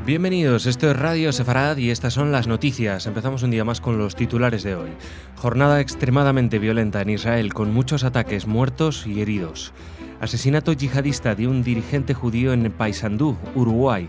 Bienvenidos, esto es Radio Sefarad y estas son las noticias. Empezamos un día más con los titulares de hoy. Jornada extremadamente violenta en Israel, con muchos ataques, muertos y heridos. Asesinato yihadista de un dirigente judío en Paysandú, Uruguay.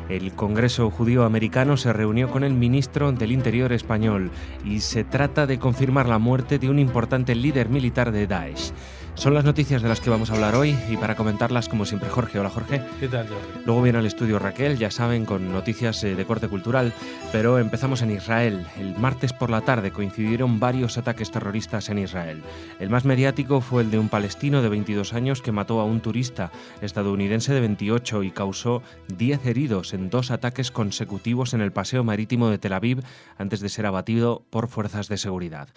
El Congreso Judío Americano se reunió con el ministro del Interior español y se trata de confirmar la muerte de un importante líder militar de Daesh. Son las noticias de las que vamos a hablar hoy y para comentarlas, como siempre, Jorge. Hola, Jorge. ¿Qué tal, Jordi? Luego viene al estudio Raquel, ya saben, con noticias de corte cultural, pero empezamos en Israel. El martes por la tarde coincidieron varios ataques terroristas en Israel. El más mediático fue el de un palestino de 22 años que mató a un turista estadounidense de 28 y causó 10 heridos en 2 ataques consecutivos en el paseo marítimo de Tel Aviv antes de ser abatido por fuerzas de seguridad.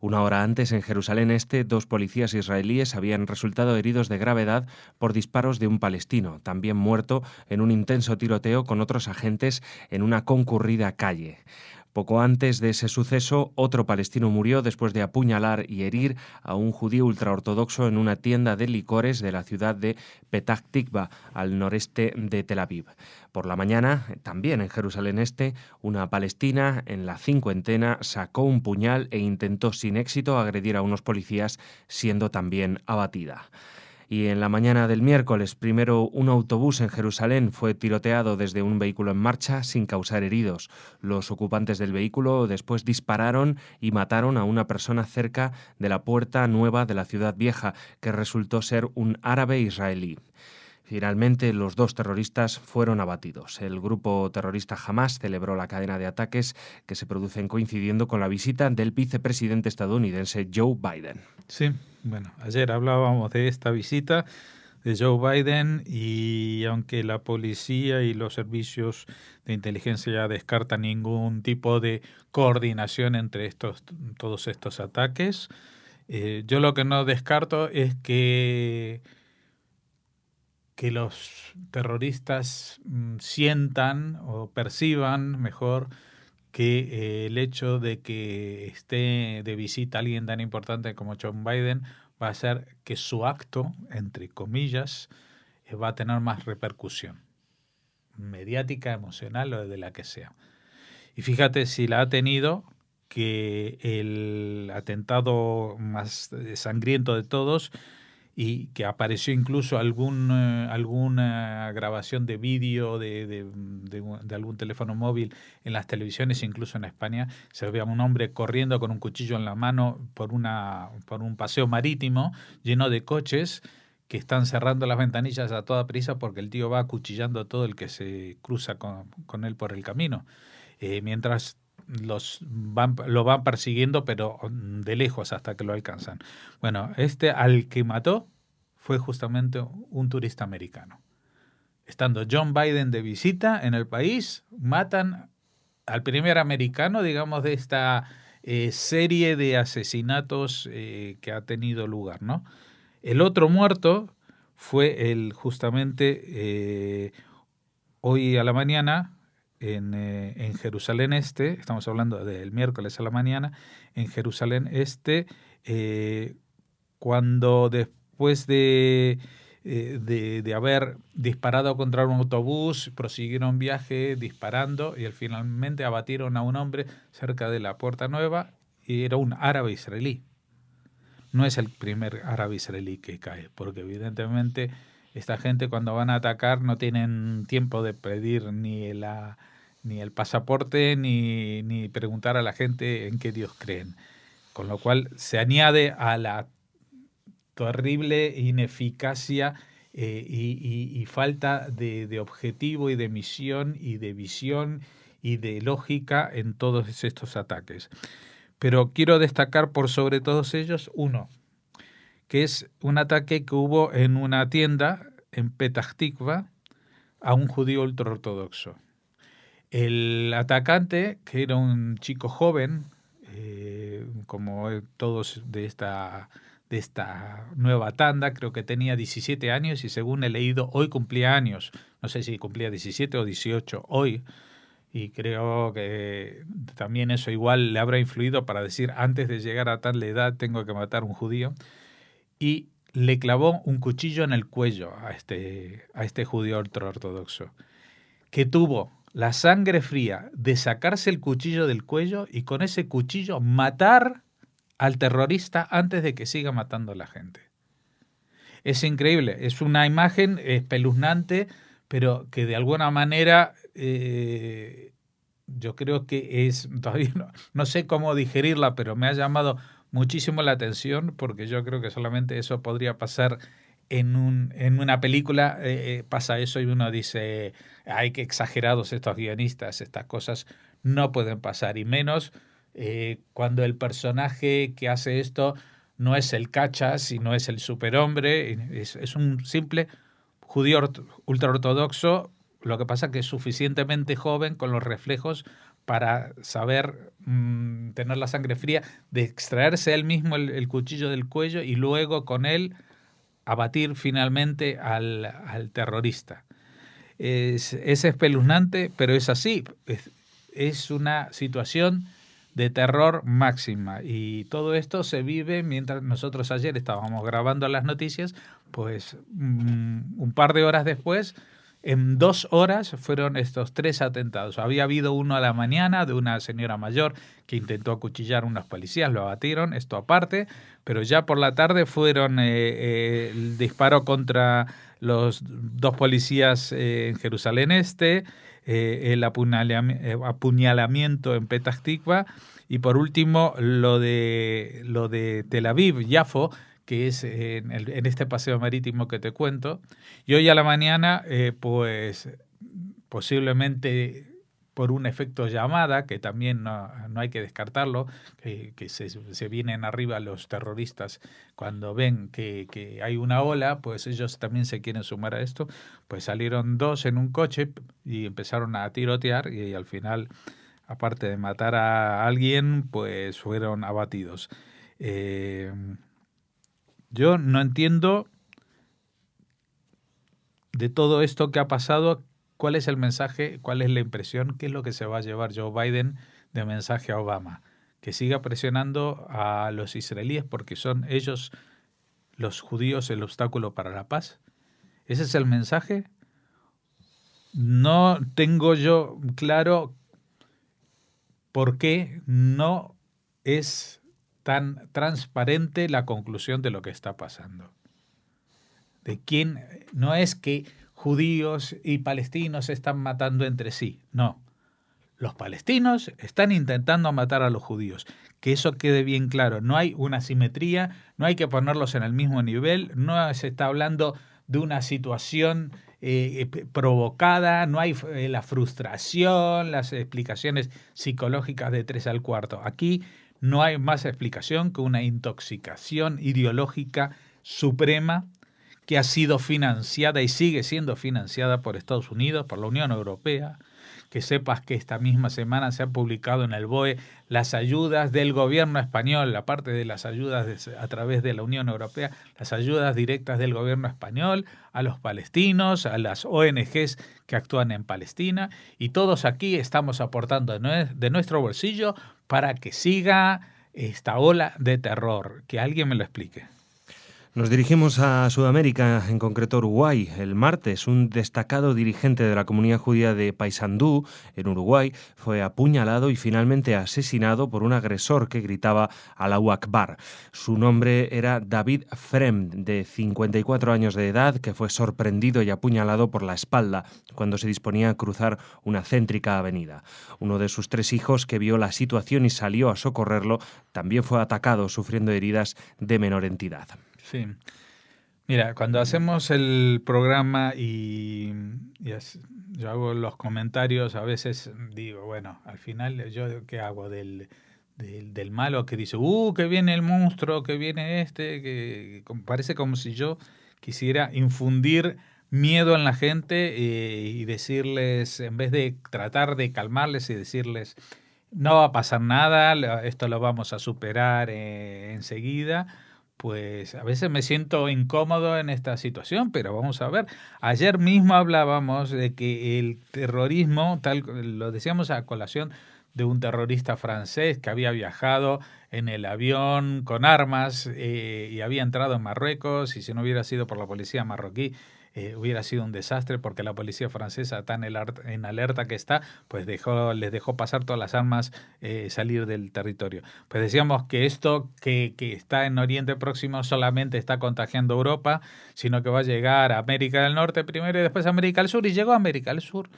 Una hora antes, en Jerusalén Este, 2 policías israelíes habían resultado heridos de gravedad por disparos de un palestino, también muerto en un intenso tiroteo con otros agentes en una concurrida calle. Poco antes de ese suceso, otro palestino murió después de apuñalar y herir a un judío ultraortodoxo en una tienda de licores de la ciudad de Petah Tikva, al noreste de Tel Aviv. Por la mañana, también en Jerusalén Este, una palestina en la cincuentena sacó un puñal e intentó sin éxito agredir a unos policías, siendo también abatida. Y en la mañana del miércoles, primero un autobús en Jerusalén fue tiroteado desde un vehículo en marcha sin causar heridos. Los ocupantes del vehículo después dispararon y mataron a una persona cerca de la Puerta Nueva de la Ciudad Vieja, que resultó ser un árabe israelí. Finalmente, los 2 terroristas fueron abatidos. El grupo terrorista Hamás celebró la cadena de ataques que se producen coincidiendo con la visita del vicepresidente estadounidense Joe Biden. Sí, bueno, ayer hablábamos de esta visita de Joe Biden y aunque la policía y los servicios de inteligencia ya descartan ningún tipo de coordinación entre todos estos ataques, yo lo que no descarto es que los terroristas sientan o perciban mejor que el hecho de que esté de visita alguien tan importante como Joe Biden va a hacer que su acto, entre comillas, va a tener más repercusión mediática, emocional o de la que sea. Y fíjate si la ha tenido, que el atentado más sangriento de todos y que apareció incluso alguna grabación de vídeo de algún teléfono móvil en las televisiones, incluso en España, se veía un hombre corriendo con un cuchillo en la mano por un paseo marítimo lleno de coches que están cerrando las ventanillas a toda prisa porque el tío va acuchillando a todo el que se cruza con él por el camino. Mientras lo van persiguiendo, pero de lejos hasta que lo alcanzan. Bueno, al que mató fue justamente un turista americano. Estando John Biden de visita en el país, matan al primer americano, digamos, de esta serie de asesinatos que ha tenido lugar, ¿no? El otro muerto fue justamente hoy a la mañana, en Jerusalén Este, estamos hablando del miércoles a la mañana, en Jerusalén Este, cuando después de haber disparado contra un autobús, prosiguieron viaje disparando y finalmente abatieron a un hombre cerca de la Puerta Nueva y era un árabe israelí. No es el primer árabe israelí que cae, porque evidentemente esta gente cuando van a atacar no tienen tiempo de pedir ni el pasaporte ni preguntar a la gente en qué Dios creen. Con lo cual se añade a la terrible ineficacia y falta de objetivo y de misión y de visión y de lógica en todos estos ataques. Pero quiero destacar por sobre todos ellos uno, que es un ataque que hubo en una tienda en Petah Tikva a un judío ultraortodoxo. El atacante, que era un chico joven, como todos de esta nueva tanda, creo que tenía 17 años y según he leído, hoy cumplía años. No sé si cumplía 17 o 18 hoy. Y creo que también eso igual le habrá influido para decir, antes de llegar a tal edad tengo que matar a un judío. Y le clavó un cuchillo en el cuello a este judío ultraortodoxo, que tuvo la sangre fría de sacarse el cuchillo del cuello y con ese cuchillo matar al terrorista antes de que siga matando a la gente. Es increíble, es una imagen espeluznante, pero que de alguna manera yo creo que es, todavía no sé cómo digerirla, pero me ha llamado muchísimo la atención porque yo creo que solamente eso podría pasar en una película, pasa eso y uno dice, ay, qué exagerados estos guionistas, estas cosas no pueden pasar, y menos cuando el personaje que hace esto no es el cachas y no es el superhombre, es un simple judío ultraortodoxo, lo que pasa que es suficientemente joven con los reflejos para saber tener la sangre fría, de extraerse él mismo el cuchillo del cuello y luego con él abatir finalmente al terrorista. Es espeluznante, pero es así. Es una situación de terror máxima y todo esto se vive mientras nosotros ayer estábamos grabando las noticias, pues un par de horas después, en 2 horas fueron estos 3 atentados. Había habido uno a la mañana de una señora mayor que intentó acuchillar a unos policías, lo abatieron, esto aparte, pero ya por la tarde fueron el disparo contra los 2 policías en Jerusalén Este, el apuñalamiento en Petah Tikva y por último lo de Tel Aviv, Yafo, que es en este paseo marítimo que te cuento. Y hoy a la mañana, pues posiblemente por un efecto llamada, que también no hay que descartarlo, que se vienen arriba los terroristas cuando ven que hay una ola, pues ellos también se quieren sumar a esto, pues salieron 2 en un coche y empezaron a tirotear y al final, aparte de matar a alguien, pues fueron abatidos. Yo no entiendo de todo esto que ha pasado, cuál es el mensaje, cuál es la impresión, qué es lo que se va a llevar Joe Biden de mensaje a Obama. Que siga presionando a los israelíes porque son ellos, los judíos, el obstáculo para la paz. ¿Ese es el mensaje? No tengo yo claro por qué no es tan transparente la conclusión de lo que está pasando. De quién, no es que judíos y palestinos se están matando entre sí, no. Los palestinos están intentando matar a los judíos. Que eso quede bien claro. No hay una simetría, no hay que ponerlos en el mismo nivel, no se está hablando de una situación provocada, no hay la frustración, las explicaciones psicológicas de 3 al cuarto. Aquí no hay más explicación que una intoxicación ideológica suprema que ha sido financiada y sigue siendo financiada por Estados Unidos, por la Unión Europea. Que sepas que esta misma semana se han publicado en el BOE las ayudas del gobierno español, la parte de las ayudas a través de la Unión Europea, las ayudas directas del gobierno español a los palestinos, a las ONGs que actúan en Palestina, y todos aquí estamos aportando de nuestro bolsillo para que siga esta ola de terror. Que alguien me lo explique. Nos dirigimos a Sudamérica, en concreto Uruguay. El martes, un destacado dirigente de la comunidad judía de Paysandú, en Uruguay, fue apuñalado y finalmente asesinado por un agresor que gritaba Allahu Akbar. Su nombre era David Frem, de 54 años de edad, que fue sorprendido y apuñalado por la espalda cuando se disponía a cruzar una céntrica avenida. Uno de sus 3 hijos, que vio la situación y salió a socorrerlo, también fue atacado, sufriendo heridas de menor entidad. Sí. Mira, cuando hacemos el programa yo hago los comentarios, a veces digo, bueno, al final yo qué hago del malo que dice, que viene el monstruo, que viene que parece como si yo quisiera infundir miedo en la gente y decirles, en vez de tratar de calmarles y decirles, no va a pasar nada, esto lo vamos a superar enseguida. Pues a veces me siento incómodo en esta situación, pero vamos a ver. Ayer mismo hablábamos de que el terrorismo, tal lo decíamos a colación de un terrorista francés que había viajado en el avión con armas y había entrado en Marruecos, y si no hubiera sido por la policía marroquí hubiera sido un desastre porque la policía francesa, tan en alerta que está, pues les dejó pasar todas las armas, salir del territorio. Pues decíamos que esto que está en Oriente Próximo solamente está contagiando a Europa, sino que va a llegar a América del Norte primero y después a América del Sur, y llegó a América del Sur.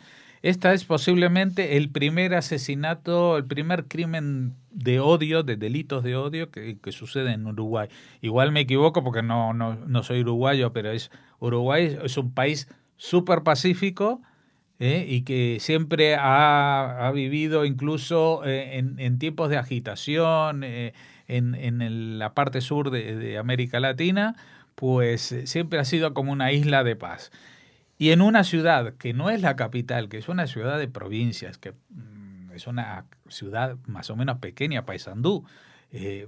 Esta es posiblemente el primer asesinato, el primer crimen de odio, de delitos de odio que sucede en Uruguay. Igual me equivoco porque no soy uruguayo, pero Uruguay es un país súper pacífico, y que siempre ha vivido incluso en tiempos de agitación, en la parte sur de América Latina, pues siempre ha sido como una isla de paz. Y en una ciudad que no es la capital, que es una ciudad de provincias, que es una ciudad más o menos pequeña, Paysandú, eh,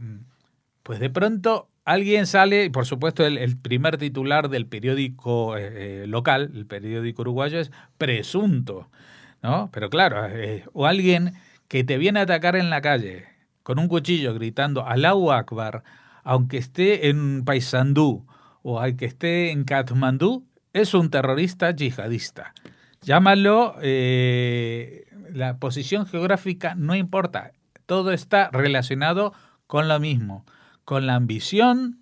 pues de pronto alguien sale, y por supuesto el primer titular del periódico local, el periódico uruguayo, es presunto, ¿no? Pero claro, o alguien que te viene a atacar en la calle con un cuchillo gritando Allahu Akbar, aunque esté en Paysandú o aunque esté en Katmandú, es un terrorista yihadista. Llámalo, la posición geográfica no importa, todo está relacionado con lo mismo, con la ambición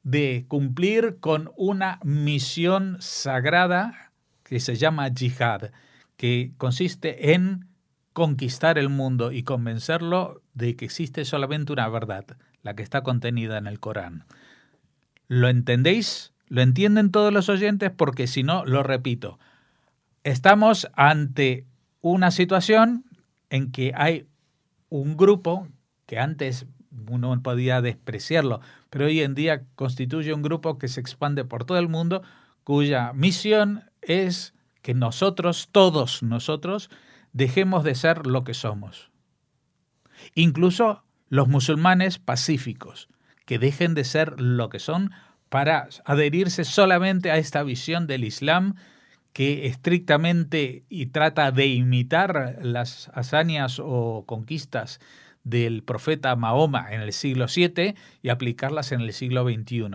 de cumplir con una misión sagrada que se llama yihad, que consiste en conquistar el mundo y convencerlo de que existe solamente una verdad, la que está contenida en el Corán. ¿Lo entendéis? ¿Lo entienden todos los oyentes? Porque si no, lo repito. Estamos ante una situación en que hay un grupo que antes uno podía despreciarlo, pero hoy en día constituye un grupo que se expande por todo el mundo, cuya misión es que nosotros, todos nosotros, dejemos de ser lo que somos. Incluso los musulmanes pacíficos, que dejen de ser lo que son para adherirse solamente a esta visión del Islam que estrictamente y trata de imitar las hazañas o conquistas del profeta Mahoma en el siglo VII y aplicarlas en el siglo XXI.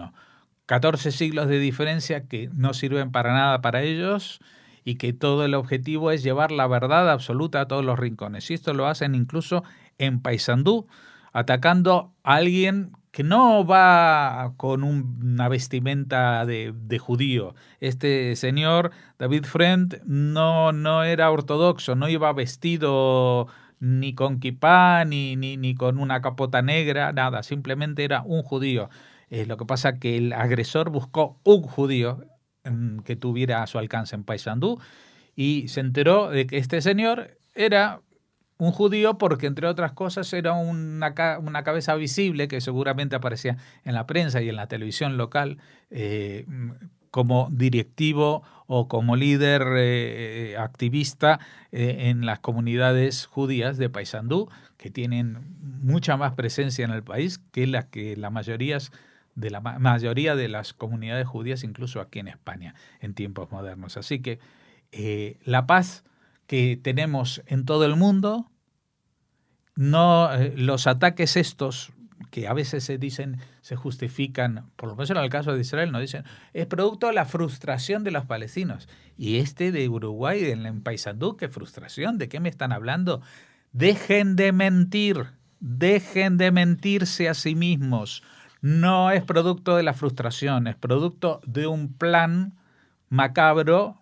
14 siglos de diferencia que no sirven para nada para ellos y que todo el objetivo es llevar la verdad absoluta a todos los rincones. Y esto lo hacen incluso en Paysandú, atacando a alguien que no va con una vestimenta de judío. Este señor, David Friend, no era ortodoxo, no iba vestido ni con kipá, ni con una capota negra, nada, simplemente era un judío. Lo que pasa es que el agresor buscó un judío que tuviera a su alcance en Paysandú y se enteró de que este señor era un judío porque, entre otras cosas, era una cabeza visible que seguramente aparecía en la prensa y en la televisión local como directivo o como líder activista en las comunidades judías de Paysandú, que tienen mucha más presencia en el país que la mayoría de las comunidades judías, incluso aquí en España, en tiempos modernos. Así que la paz que tenemos en todo el mundo, los ataques estos que a veces se justifican, por lo menos en el caso de Israel, nos dicen, es producto de la frustración de los palestinos. Y de Uruguay, en Paysandú, ¿qué frustración? ¿De qué me están hablando? Dejen de mentirse a sí mismos. No es producto de la frustración, es producto de un plan macabro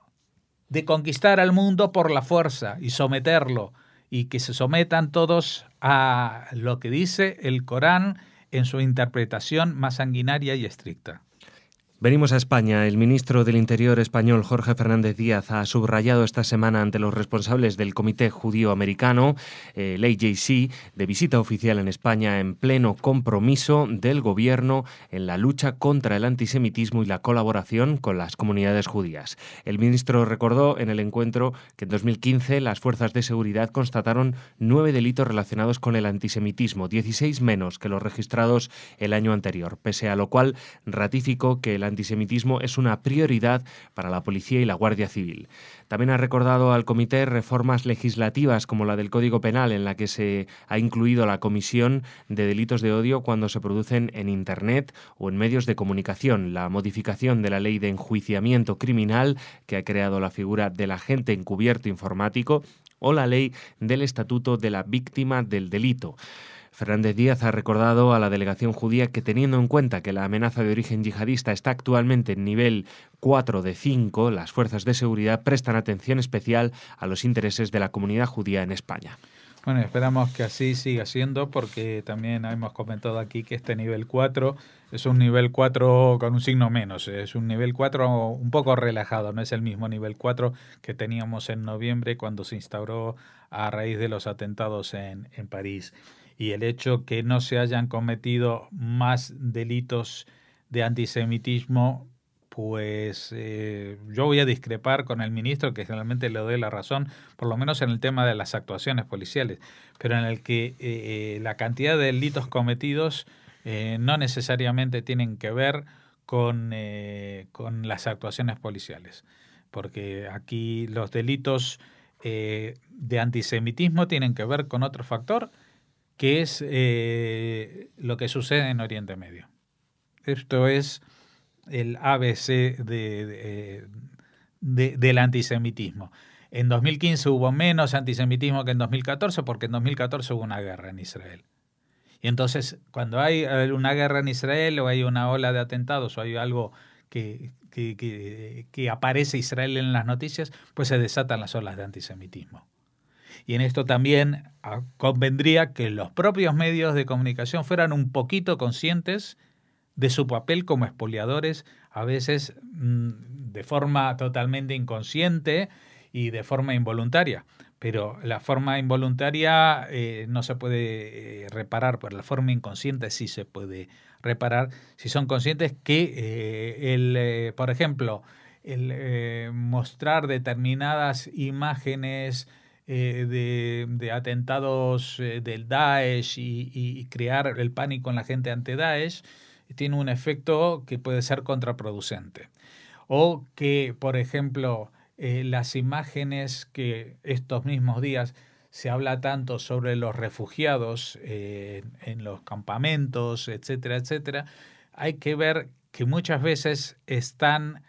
de conquistar al mundo por la fuerza y someterlo, y que se sometan todos a lo que dice el Corán en su interpretación más sanguinaria y estricta. Venimos a España. El ministro del Interior español, Jorge Fernández Díaz, ha subrayado esta semana ante los responsables del Comité Judío Americano, el AJC, de visita oficial en España, en pleno compromiso del gobierno en la lucha contra el antisemitismo y la colaboración con las comunidades judías. El ministro recordó en el encuentro que en 2015 las fuerzas de seguridad constataron 9 delitos relacionados con el antisemitismo, 16 menos que los registrados el año anterior, pese a lo cual ratificó que el antisemitismo es una prioridad para la policía y la Guardia Civil. También ha recordado al comité reformas legislativas como la del Código Penal, en la que se ha incluido la comisión de delitos de odio cuando se producen en Internet o en medios de comunicación, la modificación de la ley de enjuiciamiento criminal, que ha creado la figura del agente encubierto informático, o la ley del Estatuto de la Víctima del Delito. Fernández Díaz ha recordado a la delegación judía que, teniendo en cuenta que la amenaza de origen yihadista está actualmente en nivel 4 de 5, las fuerzas de seguridad prestan atención especial a los intereses de la comunidad judía en España. Bueno, esperamos que así siga siendo, porque también hemos comentado aquí que este nivel 4 es un nivel 4 con un signo menos, es un nivel 4 un poco relajado, no es el mismo nivel 4 que teníamos en noviembre cuando se instauró a raíz de los atentados en París. Y el hecho que no se hayan cometido más delitos de antisemitismo, pues yo voy a discrepar con el ministro, que generalmente le doy la razón, por lo menos en el tema de las actuaciones policiales, pero en el que la cantidad de delitos cometidos no necesariamente tienen que ver con las actuaciones policiales, porque aquí los delitos de antisemitismo tienen que ver con otro factor, que es lo que sucede en Oriente Medio. Esto es el ABC del antisemitismo. En 2015 hubo menos antisemitismo que en 2014, porque en 2014 hubo una guerra en Israel. Y entonces, cuando hay una guerra en Israel, o hay una ola de atentados, o hay algo que aparece Israel en las noticias, pues se desatan las olas de antisemitismo. Y en esto también convendría que los propios medios de comunicación fueran un poquito conscientes de su papel como expoliadores, a veces de forma totalmente inconsciente y de forma involuntaria. Pero la forma involuntaria no se puede reparar, pero la forma inconsciente sí se puede reparar si son conscientes que, por ejemplo, el mostrar determinadas imágenes de atentados del Daesh y crear el pánico en la gente ante Daesh tiene un efecto que puede ser contraproducente. O que, por ejemplo, las imágenes que estos mismos días se habla tanto sobre los refugiados en los campamentos, etcétera, etcétera, hay que ver que muchas veces están,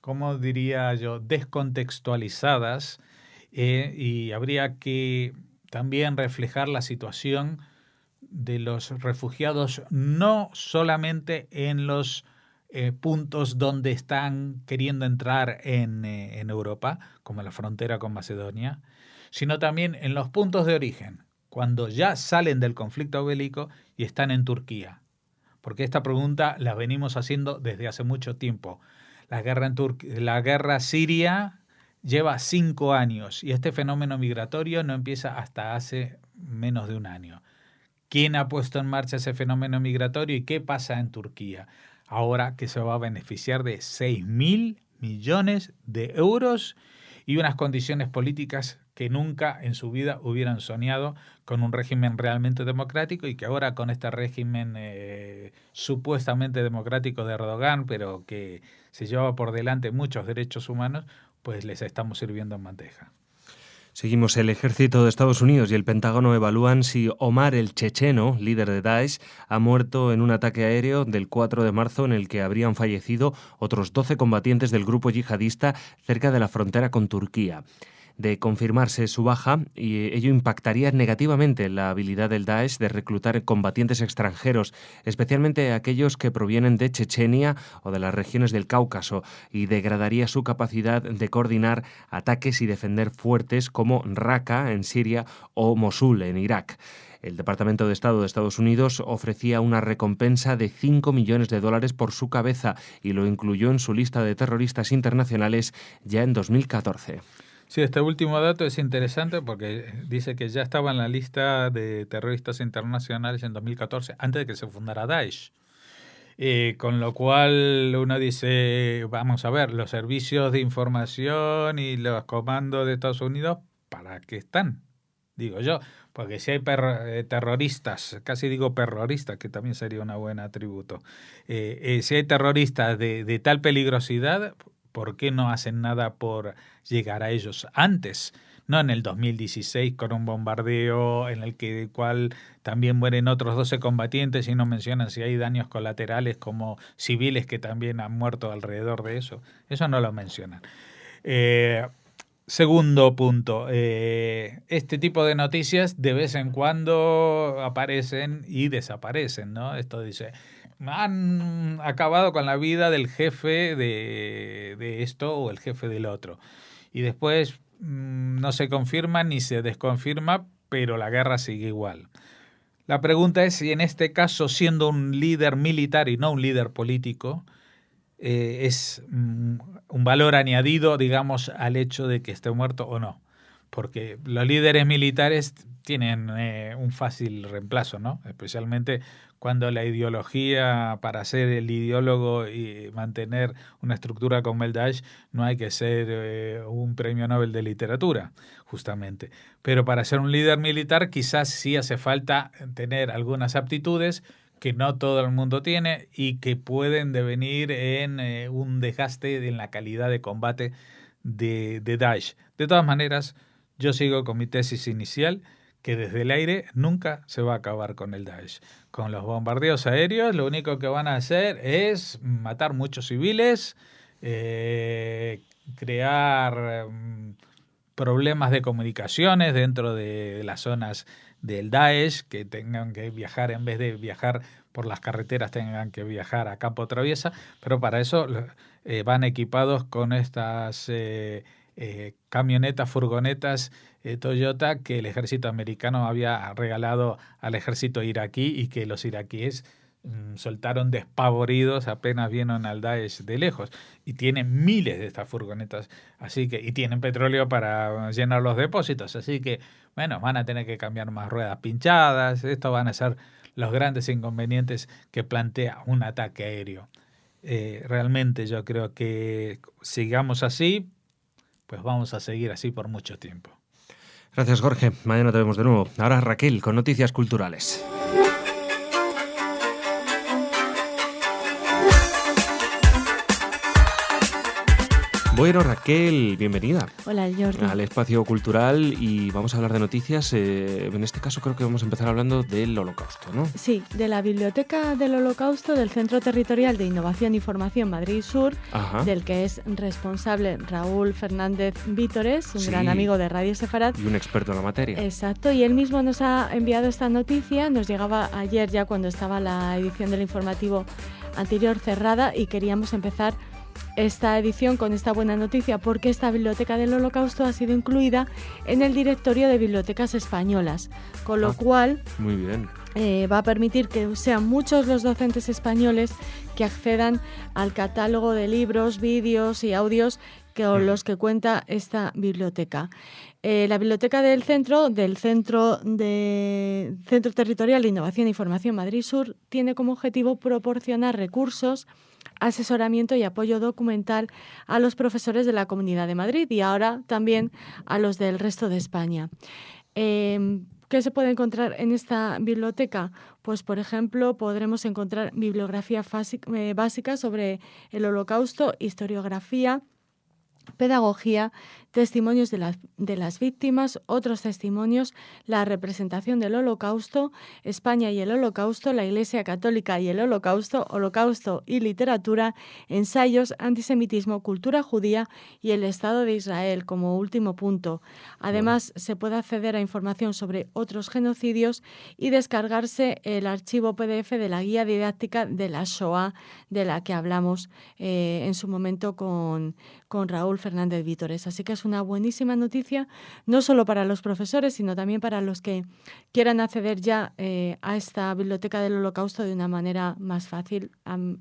¿cómo diría yo?, descontextualizadas, y habría que también reflejar la situación de los refugiados no solamente en los puntos donde están queriendo entrar en Europa, como la frontera con Macedonia, sino también en los puntos de origen, cuando ya salen del conflicto bélico y están en Turquía. Porque esta pregunta la venimos haciendo desde hace mucho tiempo. La guerra siria lleva 5 años y este fenómeno migratorio no empieza hasta hace menos de un año. ¿Quién ha puesto en marcha ese fenómeno migratorio y qué pasa en Turquía? Ahora que se va a beneficiar de 6.000 millones de euros y unas condiciones políticas que nunca en su vida hubieran soñado, con un régimen realmente democrático, y que ahora con este régimen supuestamente democrático de Erdogan, pero que se lleva por delante muchos derechos humanos, pues les estamos sirviendo en bandeja. Seguimos. El ejército de Estados Unidos y el Pentágono evalúan si Omar el checheno, líder de Daesh, ha muerto en un ataque aéreo del 4 de marzo en el que habrían fallecido otros 12 combatientes del grupo yihadista cerca de la frontera con Turquía. De confirmarse su baja, y ello impactaría negativamente en la habilidad del Daesh de reclutar combatientes extranjeros, especialmente aquellos que provienen de Chechenia o de las regiones del Cáucaso, y degradaría su capacidad de coordinar ataques y defender fuertes como Raqqa en Siria o Mosul en Irak. El Departamento de Estado de Estados Unidos ofrecía una recompensa de $5 millones por su cabeza y lo incluyó en su lista de terroristas internacionales ya en 2014. Sí, este último dato es interesante porque dice que ya estaba en la lista de terroristas internacionales en 2014, antes de que se fundara Daesh. Con lo cual uno dice, vamos a ver, los servicios de información y los comandos de Estados Unidos, ¿para qué están? digo yo, porque si hay terroristas, casi digo perroristas, que también sería un buen atributo, si hay terroristas de tal peligrosidad, ¿por qué no hacen nada por llegar a ellos antes? No en el 2016 con un bombardeo en el cual también mueren otros 12 combatientes y no mencionan si hay daños colaterales como civiles que también han muerto alrededor de eso. Eso no lo mencionan. Segundo punto, este tipo de noticias de vez en cuando aparecen y desaparecen, ¿no? Esto dice, han acabado con la vida del jefe de esto o el jefe del otro. Y después no se confirma ni se desconfirma, pero la guerra sigue igual. La pregunta es si en este caso, siendo un líder militar y no un líder político, es un valor añadido, digamos, al hecho de que esté muerto o no. Porque los líderes militares tienen un fácil reemplazo, ¿no? Especialmente cuando la ideología, para ser el ideólogo y mantener una estructura como el Daesh, no hay que ser un premio Nobel de literatura, justamente. Pero para ser un líder militar quizás sí hace falta tener algunas aptitudes que no todo el mundo tiene y que pueden devenir en un desgaste en la calidad de combate de Daesh. De todas maneras, yo sigo con mi tesis inicial, que desde el aire nunca se va a acabar con el Daesh. Con los bombardeos aéreos lo único que van a hacer es matar muchos civiles, crear problemas de comunicaciones dentro de las zonas del Daesh, que tengan que viajar, en vez de viajar por las carreteras, tengan que viajar a campo traviesa, pero para eso van equipados con estas camionetas, furgonetas Toyota que el ejército americano había regalado al ejército iraquí y que los iraquíes soltaron despavoridos apenas vieron al Daesh de lejos, y tienen miles de estas furgonetas, así que, y tienen petróleo para llenar los depósitos, así que bueno, van a tener que cambiar más ruedas pinchadas. Estos van a ser los grandes inconvenientes que plantea un ataque aéreo. Realmente yo creo que sigamos así, pues vamos a seguir así por mucho tiempo. Gracias, Jorge. Mañana te vemos de nuevo. Ahora Raquel con noticias culturales. Bueno, Raquel, bienvenida. Hola, Jordi. Al Espacio Cultural, y vamos a hablar de noticias. En este caso creo que vamos a empezar hablando del Holocausto, ¿no? Sí, de la Biblioteca del Holocausto del Centro Territorial de Innovación y Formación Madrid Sur, Ajá. del que es responsable Raúl Fernández Vítores, un Sí. gran amigo de Radio Sefarad. Y un experto en la materia. Exacto, y él mismo nos ha enviado esta noticia, nos llegaba ayer ya cuando estaba la edición del informativo anterior cerrada, y queríamos empezar esta edición con esta buena noticia porque esta Biblioteca del Holocausto ha sido incluida en el Directorio de Bibliotecas Españolas, con lo cual Muy bien. va a permitir que sean muchos los docentes españoles que accedan al catálogo de libros, vídeos y audios con los que cuenta esta biblioteca. La biblioteca del Centro Territorial de Innovación y Formación Madrid Sur tiene como objetivo proporcionar recursos, asesoramiento y apoyo documental a los profesores de la Comunidad de Madrid y ahora también a los del resto de España. ¿Qué se puede encontrar en esta biblioteca? Pues, por ejemplo, podremos encontrar bibliografía básica sobre el Holocausto, historiografía, pedagogía, testimonios de las víctimas, otros testimonios, la representación del Holocausto, España y el Holocausto, la Iglesia Católica y el Holocausto, Holocausto y literatura, ensayos, antisemitismo, cultura judía y el Estado de Israel como último punto. Además, se puede acceder a información sobre otros genocidios y descargarse el archivo PDF de la guía didáctica de la Shoah, de la que hablamos en su momento con Raúl Fernández Vítores. Así que es una buenísima noticia, no solo para los profesores, sino también para los que quieran acceder ya a esta Biblioteca del Holocausto de una manera más fácil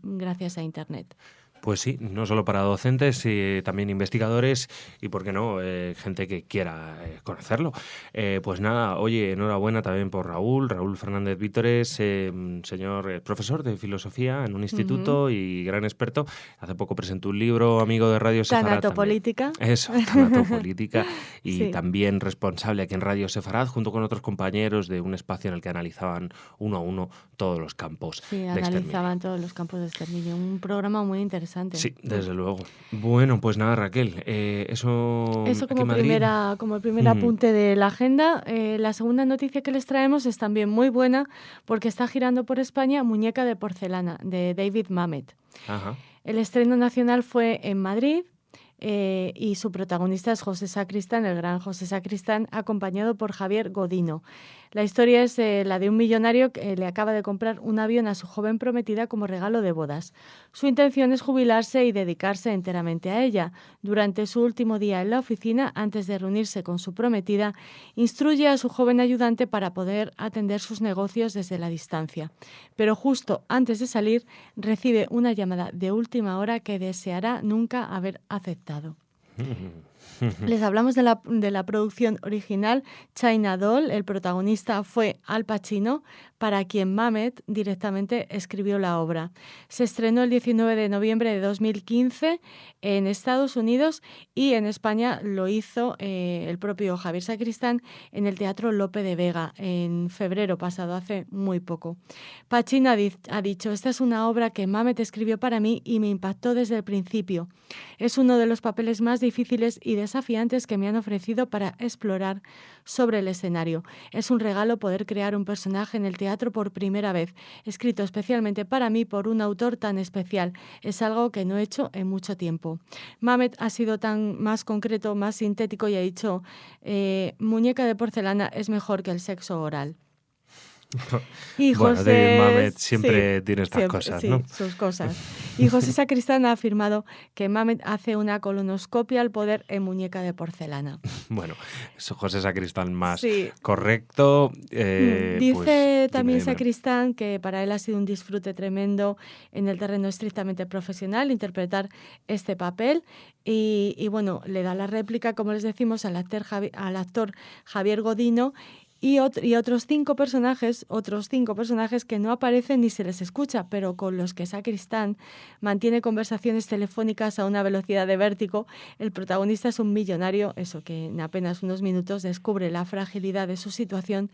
gracias a Internet. Pues sí, no solo para docentes, también investigadores y, ¿por qué no?, gente que quiera conocerlo. Pues nada, oye, enhorabuena también por Raúl Fernández Vítores, señor profesor de filosofía en un instituto y gran experto. Hace poco presentó un libro, amigo de Radio Sefarad también. Tanatopolítica. Eso, Tanatopolítica, y Sí. también responsable aquí en Radio Sefarad, junto con otros compañeros de un espacio en el que analizaban uno a uno todos los campos Sí, de exterminio. analizaban todos los campos de exterminio. Un programa muy interesante. Sí, desde luego. Bueno, pues nada, Raquel, eso Eso aquí como en Madrid. como el primer apunte de la agenda. La segunda noticia que les traemos es también muy buena porque está girando por España Muñeca de porcelana, de David Mamet. Ajá. El estreno nacional fue en Madrid y su protagonista es José Sacristán, el gran José Sacristán, acompañado por Javier Godino. La historia es la de un millonario que le acaba de comprar un avión a su joven prometida como regalo de bodas. Su intención es jubilarse y dedicarse enteramente a ella. Durante su último día en la oficina, antes de reunirse con su prometida, instruye a su joven ayudante para poder atender sus negocios desde la distancia. Pero justo antes de salir, recibe una llamada de última hora que deseará nunca haber aceptado. Les hablamos de la producción original China Doll. El protagonista fue Al Pacino, para quien Mamet directamente escribió la obra. Se estrenó el 19 de noviembre de 2015 en Estados Unidos y en España lo hizo el propio Javier Sacristán en el Teatro Lope de Vega en febrero pasado, hace muy poco. Pacino ha dicho: esta es una obra que Mamet escribió para mí y me impactó desde el principio. Es uno de los papeles más difíciles y desafiantes que me han ofrecido para explorar sobre el escenario. Es un regalo poder crear un personaje en el teatro por primera vez, escrito especialmente para mí por un autor tan especial. Es algo que no he hecho en mucho tiempo. Mamet ha sido tan más concreto, más sintético y ha dicho: Muñeca de porcelana es mejor que el sexo oral. Y bueno, José, David Mamet siempre tiene estas cosas, ¿no? Sí, sus cosas. Y José Sacristán ha afirmado que Mamet hace una colonoscopia al poder en Muñeca de porcelana. Bueno, es José Sacristán más Sí. correcto. Dice pues, también dime. Sacristán que para él ha sido un disfrute tremendo en el terreno estrictamente profesional interpretar este papel y bueno, le da la réplica, como les decimos, al actor Javier Godino y otros cinco personajes que no aparecen ni se les escucha, pero con los que Sacristán mantiene conversaciones telefónicas a una velocidad de vértigo. El protagonista es un millonario, eso que en apenas unos minutos descubre la fragilidad de su situación,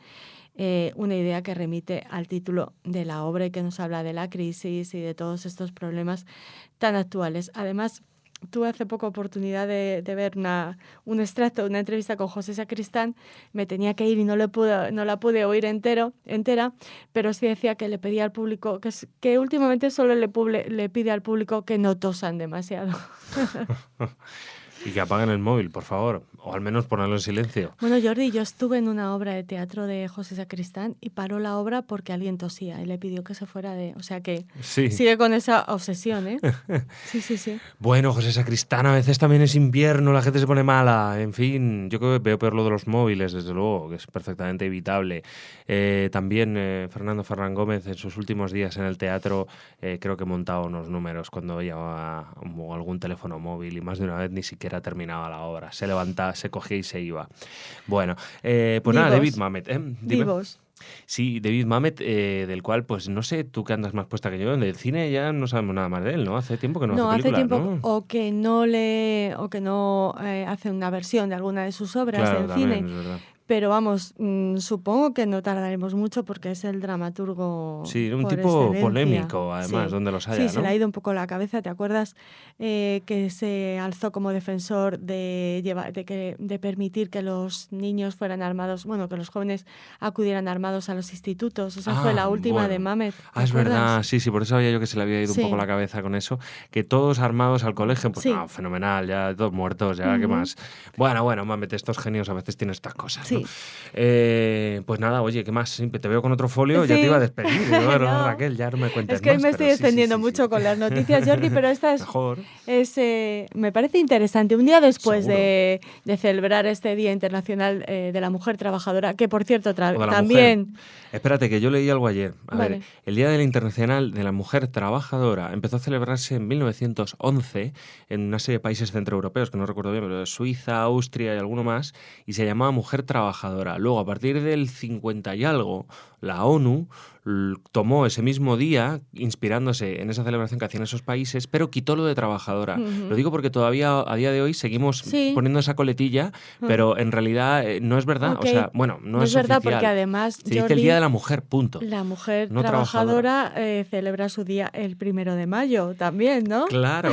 una idea que remite al título de la obra y que nos habla de la crisis y de todos estos problemas tan actuales. Además, tuve hace poco oportunidad de ver un extracto, una entrevista con José Sacristán. Me tenía que ir y no la pude oír entera, pero sí decía que le pedía al público, que últimamente solo le pide al público que no tosan demasiado. Y que apaguen el móvil, por favor, o al menos ponerlo en silencio. Bueno, Jordi, yo estuve en una obra de teatro de José Sacristán y paró la obra porque alguien tosía y le pidió que se fuera O sea que Sí. sigue con esa obsesión, ¿eh? Sí. Bueno, José Sacristán, a veces también es invierno, la gente se pone mala, en fin, yo creo que veo peor lo de los móviles, desde luego, que es perfectamente evitable. También Fernando Ferran Gómez en sus últimos días en el teatro creo que montaba unos números cuando llevaba algún teléfono móvil y más de una vez ni siquiera terminaba la obra, se levantaba, se cogía y se iba. Bueno, pues nada, David Mamet, dime. Divos. Sí, David Mamet, del cual, pues no sé, tú que andas más puesta que yo, en el cine ya no sabemos nada más de él, ¿no? Hace tiempo que no hace películas, tiempo, ¿no? o que no hace una versión de alguna de sus obras Claro, en también, cine. es verdad. Pero vamos, supongo que no tardaremos mucho porque es el dramaturgo. Sí, un por tipo excelencia. polémico, además, Sí. donde los haya, Sí, ¿no? se le ha ido un poco la cabeza. ¿Te acuerdas que se alzó como defensor de permitir que los niños fueran armados, bueno, que los jóvenes acudieran armados a los institutos? Esa fue la última de Mamet. Es verdad, sí, por eso sabía yo que se le había ido un poco la cabeza con eso, que todos armados al colegio, pues no, fenomenal, ya todos muertos, ya, ¿qué más? Bueno, Mamet, estos genios a veces tienen estas cosas, ¿no? Sí. Pues nada, oye, ¿qué más? Siempre te veo con otro folio, Sí. ya te iba a despedir. No, No. Raquel, ya no me cuentes Es que hoy más, me pero estoy extendiendo mucho con las noticias, Jordi, pero esta Mejor. me parece interesante. Un día después Seguro. de celebrar este Día Internacional de la Mujer Trabajadora, que por cierto O de la también... mujer. Espérate, que yo leí algo ayer. A Vale. ver, el Día Internacional de la Mujer Trabajadora empezó a celebrarse en 1911 en una serie de países centroeuropeos, que no recuerdo bien, pero Suiza, Austria y alguno más, y se llamaba Mujer Trabajadora. Luego, a partir del 50 y algo, la ONU tomó ese mismo día, inspirándose en esa celebración que hacían esos países, pero quitó lo de trabajadora. Ujú. Lo digo porque todavía a día de hoy seguimos Sí. poniendo esa coletilla, pero en realidad no es verdad. Ok. O sea, bueno, no es verdad, oficial. porque además, Se dice Jordi, el Día de la Mujer, punto. la mujer No trabajadora celebra su día el 1 de mayo también, ¿no? Claro.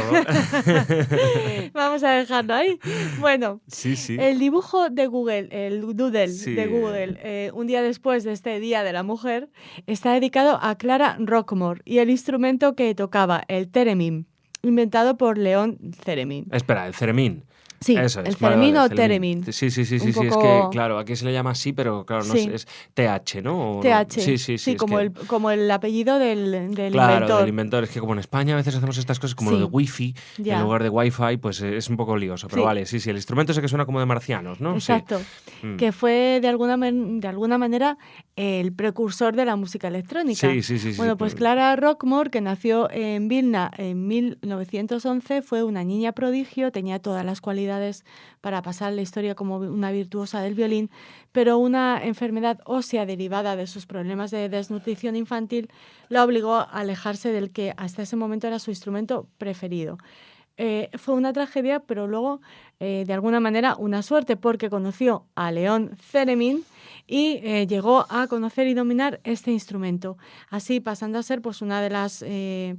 Vamos a dejarlo ahí. Bueno, Sí, sí. el dibujo de Google, el doodle Sí. de Google, un día después de este Día de la Mujer, está dedicado a Clara Rockmore y el instrumento que tocaba, el theremin, inventado por León Theremin. Espera, el ceremín. Sí, Eso es, el vale, theremin vale, o theremin. Sí, sí, sí, Un sí, sí, es poco- que, claro, aquí se le llama así, pero claro, no Sí. es TH, ¿no? ¿O no? TH, Sí, sí, sí. es como, que- como el apellido del Claro, inventor. del inventor. Es que como en España a veces hacemos estas cosas como Sí. lo de wifi Ya. en lugar de wifi, pues es un poco lioso. Pero Sí. vale, sí, sí, el instrumento ese que suena como de marcianos, ¿no? Sí. Exacto, Mm. que fue de alguna manera el precursor de la música electrónica. Sí, sí, sí, sí. Bueno, pues Clara Rockmore, que nació en Vilna en 1911, fue una niña prodigio, tenía todas las cualidades para pasar la historia como una virtuosa del violín, pero una enfermedad ósea derivada de sus problemas de desnutrición infantil la obligó a alejarse del que hasta ese momento era su instrumento preferido. Fue una tragedia, pero luego, de alguna manera, una suerte, porque conoció a León Theremin y llegó a conocer y dominar este instrumento, así pasando a ser pues una de las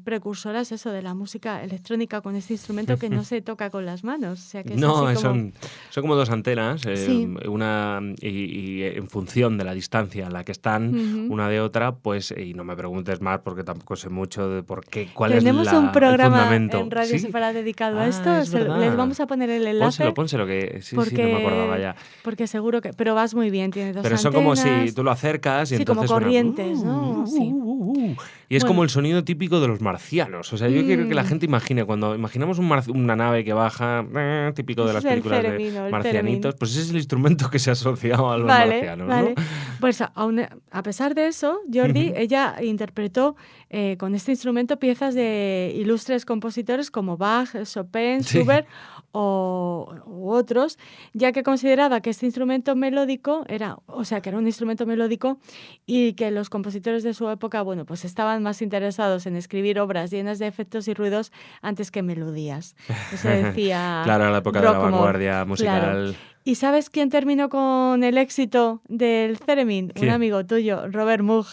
precursoras de la música electrónica con este instrumento que no se toca con las manos. O sea, que es No, así como... son como dos antenas, Sí. una y en función de la distancia en la que están Ujú. una de otra, pues, y no me preguntes más porque tampoco sé mucho de por qué, cuál Tenemos es un el programa fundamento. en Radio ¿Sí? Separada dedicado Ah, a esto. es verdad. Les vamos a poner el enlace. Pónselo, que sí, no me acordaba ya. Porque seguro que... Pero vas muy bien, tiene dos Pero son antenas. como si tú lo acercas y Sí, entonces como suena corrientes, ¿no? Sí. Y es Bueno. como el sonido típico de los marcianos. O sea, yo quiero que la gente imagine, cuando imaginamos una nave que baja, típico de Ese las es el películas ceremino, de el marcianitos, theremin. pues ese es el instrumento que se ha asociado a los marcianos, Vale. ¿no? Pues a pesar de eso, Jordi, Ujú. ella interpretó con este instrumento piezas de ilustres compositores como Bach, Chopin, Sí. Schubert u otros, ya que consideraba que este instrumento melódico que era un instrumento melódico y que los compositores de su época, bueno, pues estaban más interesados en escribir obras llenas de efectos y ruidos antes que melodías. Eso decía Claro, la época de la Rockmore. vanguardia musical. Claro. ¿Y sabes quién terminó con el éxito del theremin? ¿Quién? Un amigo tuyo, Robert Moog.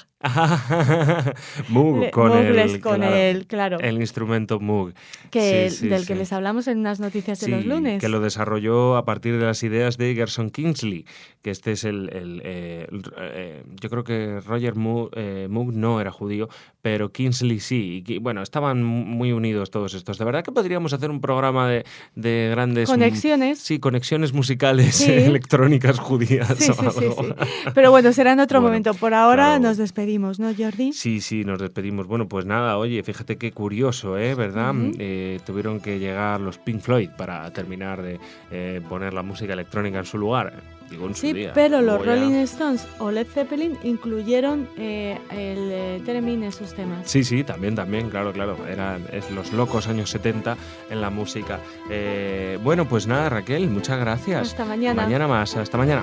Moog, con claro. el instrumento Moog. Del Sí. que les hablamos en unas noticias de Sí, los lunes. que lo desarrolló a partir de las ideas de Gerson Kingsley, que este es yo creo que Roger Moog no era judío, pero Kingsley sí. Y, bueno, estaban muy unidos todos estos. De verdad que podríamos hacer un programa de grandes... Conexiones. Sí, conexiones musicales Sí. electrónicas judías. Sí. o algo. Pero bueno, será en otro Bueno, momento. Por ahora claro. nos despedimos, ¿no, Jordi? Sí, nos despedimos. Bueno, pues nada, oye, fíjate qué curioso, ¿verdad? Ujú. Tuvieron que llegar los Pink Floyd para terminar de poner la música electrónica en su lugar. Digo, en su Sí, día. pero los Luego ya- Rolling Stones o Led Zeppelin incluyeron el theremin en sus temas. Sí, también, claro. Es los locos años 70 en la música. Bueno, pues nada, Raquel, muchas gracias. Hasta mañana. Mañana más, hasta mañana.